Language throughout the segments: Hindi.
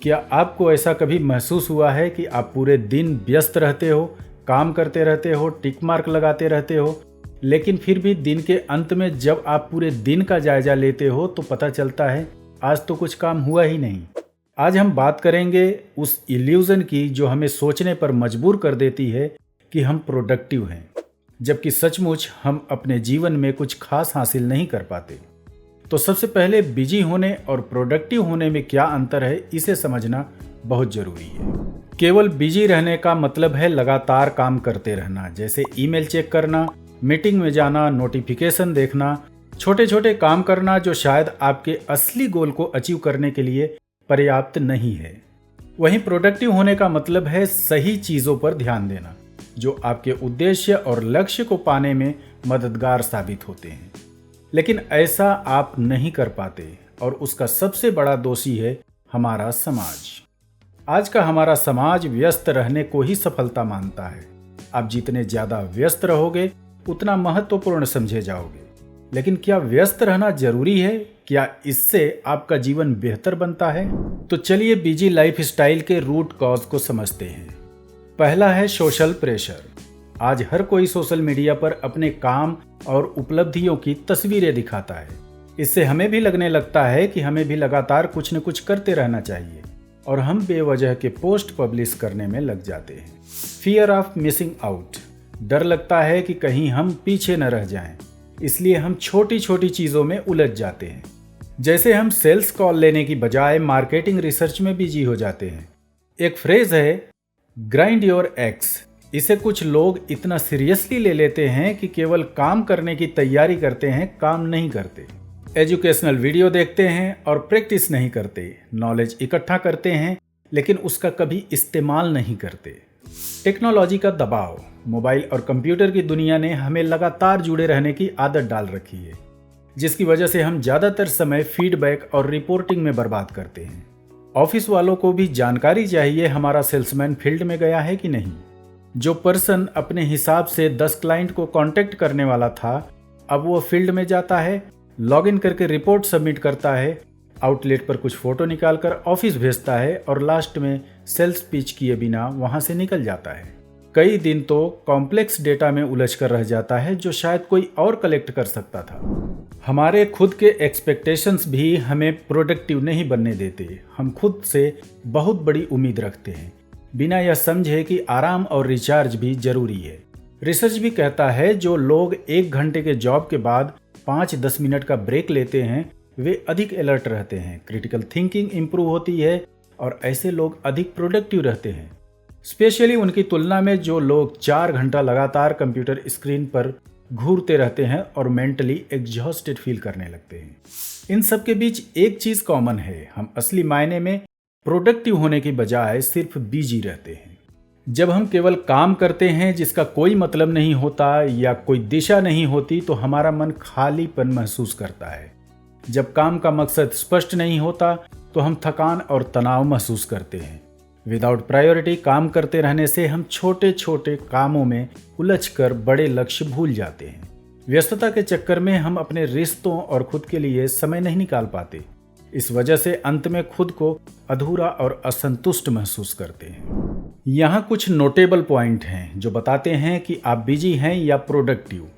क्या आपको ऐसा कभी महसूस हुआ है कि आप पूरे दिन व्यस्त रहते हो, काम करते रहते हो, टिक मार्क लगाते रहते हो, लेकिन फिर भी दिन के अंत में जब आप पूरे दिन का जायजा लेते हो तो पता चलता है आज तो कुछ काम हुआ ही नहीं। आज हम बात करेंगे उस इल्यूजन की जो हमें सोचने पर मजबूर कर देती है कि हम प्रोडक्टिव हैं, जबकि सचमुच हम अपने जीवन में कुछ खास हासिल नहीं कर पाते। तो सबसे पहले बिजी होने और प्रोडक्टिव होने में क्या अंतर है, इसे समझना बहुत जरूरी है। केवल बिजी रहने का मतलब है लगातार काम करते रहना, जैसे ईमेल चेक करना, मीटिंग में जाना, नोटिफिकेशन देखना, छोटे छोटे काम करना जो शायद आपके असली गोल को अचीव करने के लिए पर्याप्त नहीं है। वहीं प्रोडक्टिव होने का मतलब है सही चीज़ों पर ध्यान देना जो आपके उद्देश्य और लक्ष्य को पाने में मददगार साबित होते हैं। लेकिन ऐसा आप नहीं कर पाते और उसका सबसे बड़ा दोषी है हमारा समाज। आज का हमारा समाज व्यस्त रहने को ही सफलता मानता है। आप जितने ज़्यादा व्यस्त रहोगे उतना महत्वपूर्ण समझे जाओगे। लेकिन क्या व्यस्त रहना जरूरी है? क्या इससे आपका जीवन बेहतर बनता है? तो चलिए बिजी लाइफ स्टाइल के रूट कॉज को समझते हैं। पहला है सोशल प्रेशर। आज हर कोई सोशल मीडिया पर अपने काम और उपलब्धियों की तस्वीरें दिखाता है। इससे हमें भी लगने लगता है कि हमें भी लगातार कुछ न कुछ करते रहना चाहिए और हम बेवजह के पोस्ट पब्लिश करने में लग जाते हैं। फियर ऑफ मिसिंग आउट, डर लगता है कि कहीं हम पीछे न रह जाएं, इसलिए हम छोटी छोटी चीज़ों में उलझ जाते हैं। जैसे हम सेल्स कॉल लेने की बजाय मार्केटिंग रिसर्च में बिजी हो जाते हैं। एक फ्रेज है ग्राइंड योर एक्स। इसे कुछ लोग इतना सीरियसली ले लेते हैं कि केवल काम करने की तैयारी करते हैं, काम नहीं करते। एजुकेशनल वीडियो देखते हैं और प्रैक्टिस नहीं करते। नॉलेज इकट्ठा करते हैं लेकिन उसका कभी इस्तेमाल नहीं करते। टेक्नोलॉजी का दबाव, मोबाइल और कंप्यूटर की दुनिया ने हमें लगातार जुड़े रहने की आदत डाल रखी है, जिसकी वजह से हम ज़्यादातर समय फीडबैक और रिपोर्टिंग में बर्बाद करते हैं। ऑफिस वालों को भी जानकारी चाहिए हमारा सेल्समैन फील्ड में गया है कि नहीं। जो पर्सन अपने हिसाब से 10 क्लाइंट को कांटेक्ट करने वाला था, अब वो फील्ड में जाता है, लॉगिन करके रिपोर्ट सबमिट करता है, आउटलेट पर कुछ फोटो निकालकर ऑफिस भेजता है और लास्ट में सेल्स पिच किए बिना वहां से निकल जाता है। कई दिन तो कॉम्प्लेक्स डेटा में उलझ कर रह जाता है जो शायद कोई और कलेक्ट कर सकता था। हमारे खुद के एक्सपेक्टेशंस भी हमें प्रोडक्टिव नहीं बनने देते। हम खुद से बहुत बड़ी उम्मीद रखते हैं बिना यह समझे कि आराम और रिचार्ज भी जरूरी है। रिसर्च भी कहता है जो लोग 1 घंटे के जॉब के बाद 5-10 मिनट का ब्रेक लेते हैं वे अधिक अलर्ट रहते हैं, क्रिटिकल थिंकिंग इंप्रूव होती है और ऐसे लोग अधिक प्रोडक्टिव रहते हैं, स्पेशली उनकी तुलना में जो लोग 4 घंटा लगातार कंप्यूटर स्क्रीन पर घूरते रहते हैं और मेंटली एग्जॉस्टेड फील करने लगते हैं। इन सब के बीच एक चीज़ कॉमन है, हम असली मायने में प्रोडक्टिव होने की बजाय सिर्फ बिजी रहते हैं। जब हम केवल काम करते हैं जिसका कोई मतलब नहीं होता या कोई दिशा नहीं होती तो हमारा मन खालीपन महसूस करता है। जब काम का मकसद स्पष्ट नहीं होता तो हम थकान और तनाव महसूस करते हैं। विदाउट प्रायोरिटी काम करते रहने से हम छोटे छोटे कामों में उलझकर बड़े लक्ष्य भूल जाते हैं। व्यस्तता के चक्कर में हम अपने रिश्तों और खुद के लिए समय नहीं निकाल पाते। इस वजह से अंत में खुद को अधूरा और असंतुष्ट महसूस करते हैं। यहाँ कुछ नोटेबल पॉइंट हैं जो बताते हैं कि आप बिजी हैं या प्रोडक्टिव।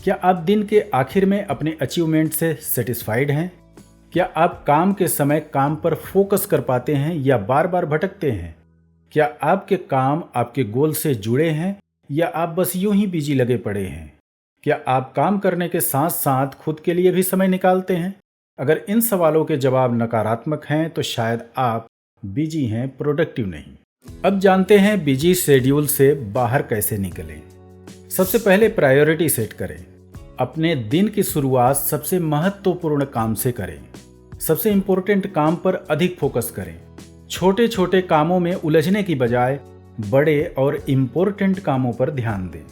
क्या आप दिन के आखिर में अपने अचीवमेंट से सेटिस्फाइड हैं? क्या आप काम के समय काम पर फोकस कर पाते हैं या बार बार भटकते हैं? क्या आपके काम आपके गोल से जुड़े हैं या आप बस यूं ही बिजी लगे पड़े हैं? क्या आप काम करने के साथ साथ खुद के लिए भी समय निकालते हैं? अगर इन सवालों के जवाब नकारात्मक हैं तो शायद आप बिजी हैं, प्रोडक्टिव नहीं। अब जानते हैं बिजी शेड्यूल से बाहर कैसे निकलें। सबसे पहले प्रायोरिटी सेट करें। अपने दिन की शुरुआत सबसे महत्वपूर्ण काम से करें। सबसे इम्पोर्टेंट काम पर अधिक फोकस करें। छोटे छोटे कामों में उलझने की बजाय बड़े और इम्पोर्टेंट कामों पर ध्यान दें।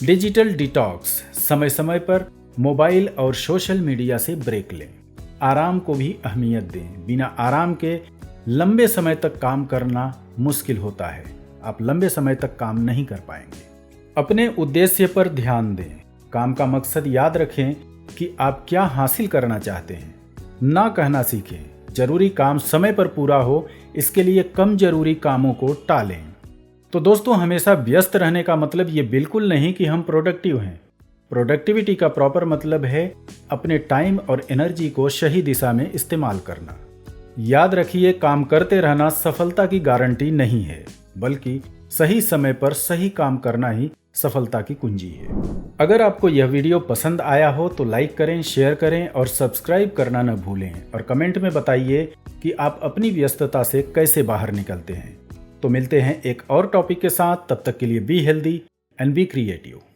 डिजिटल डिटॉक्स, समय समय पर मोबाइल और सोशल मीडिया से ब्रेक लें। आराम को भी अहमियत दें। बिना आराम के लंबे समय तक काम करना मुश्किल होता है। आप लंबे समय तक काम नहीं कर पाएंगे। अपने उद्देश्य पर ध्यान दें। काम का मकसद याद रखें कि आप क्या हासिल करना चाहते हैं। ना कहना सीखें जरूरी काम समय पर पूरा हो, इसके लिए कम जरूरी कामों को टालें। तो दोस्तों, हमेशा व्यस्त रहने का मतलब ये बिल्कुल नहीं कि हम प्रोडक्टिव हैं। प्रोडक्टिविटी का प्रॉपर मतलब है अपने टाइम और एनर्जी को सही दिशा में इस्तेमाल करना। याद रखिए, काम करते रहना सफलता की गारंटी नहीं है, बल्कि सही समय पर सही काम करना ही सफलता की कुंजी है। अगर आपको यह वीडियो पसंद आया हो तो लाइक करें, शेयर करें और सब्सक्राइब करना न भूलें और कमेंट में बताइए कि आप अपनी व्यस्तता से कैसे बाहर निकलते हैं। तो मिलते हैं एक और टॉपिक के साथ, तब तक के लिए be healthy and be creative.